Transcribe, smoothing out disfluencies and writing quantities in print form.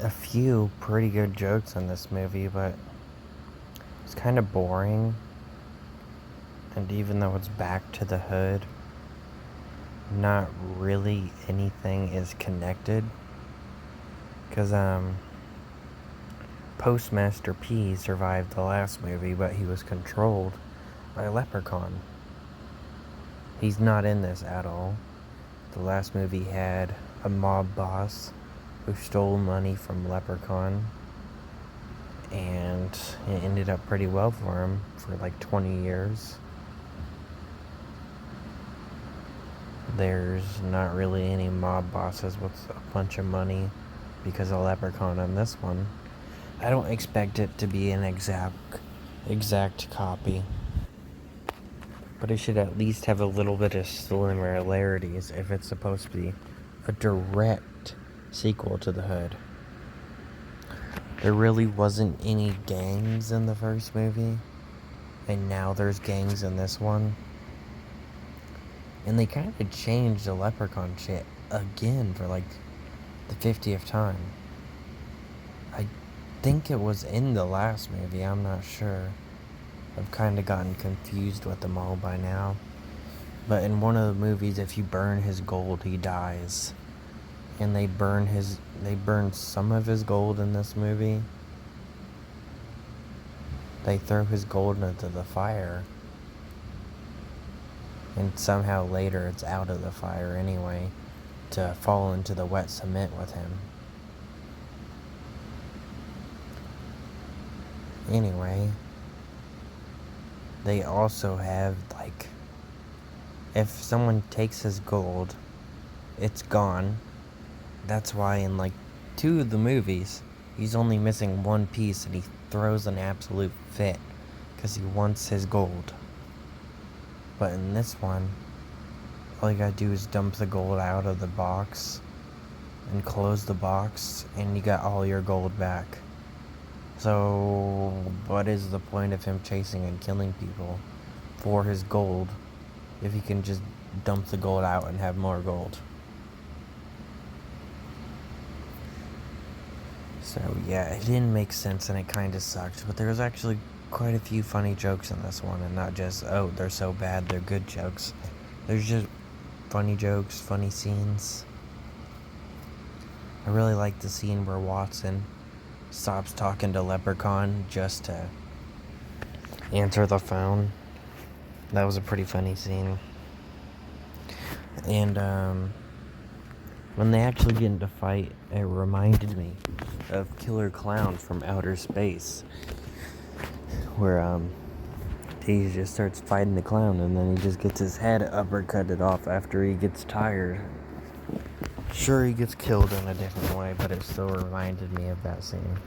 a few pretty good jokes in this movie, but it's kind of boring. And even though it's back to the hood, not really anything is connected. Because, Postmaster P survived the last movie, but he was controlled by a leprechaun. He's not in this at all. The last movie had a mob boss who stole money from Leprechaun, and it ended up pretty well for him for like 20 years. There's not really any mob bosses with a bunch of money because of Leprechaun in this one. I don't expect it to be an exact copy, but it should at least have a little bit of similarities if it's supposed to be a direct sequel to The Hood. There really wasn't any gangs in the first movie, and now there's gangs in this one. And they kind of changed the leprechaun shit again for like the 50th time. I think it was in the last movie, I'm not sure. I've kind of gotten confused with them all by now. But in one of the movies, if you burn his gold, he dies. And they burn some of his gold in this movie. They throw his gold into the fire. And somehow later it's out of the fire anyway, to fall into the wet cement with him. Anyway, they also have, like, if someone takes his gold, it's gone. That's why in, like, 2 of the movies, he's only missing one piece and he throws an absolute fit because he wants his gold. But in this one, all you gotta do is dump the gold out of the box and close the box, and you got all your gold back. So, what is the point of him chasing and killing people for his gold if he can just dump the gold out and have more gold? So, yeah, it didn't make sense and it kind of sucked, but there was actually quite a few funny jokes in this one, and not just, oh, they're so bad, they're good jokes. There's just funny jokes, funny scenes. I really like the scene where Watson stops talking to Leprechaun just to answer the phone. That was a pretty funny scene. And when they actually get into fight, it reminded me of Killer Clown from Outer Space, where he just starts fighting the clown and then he just gets his head uppercutted off after he gets tired. Sure, he gets killed in a different way, but it still reminded me of that scene.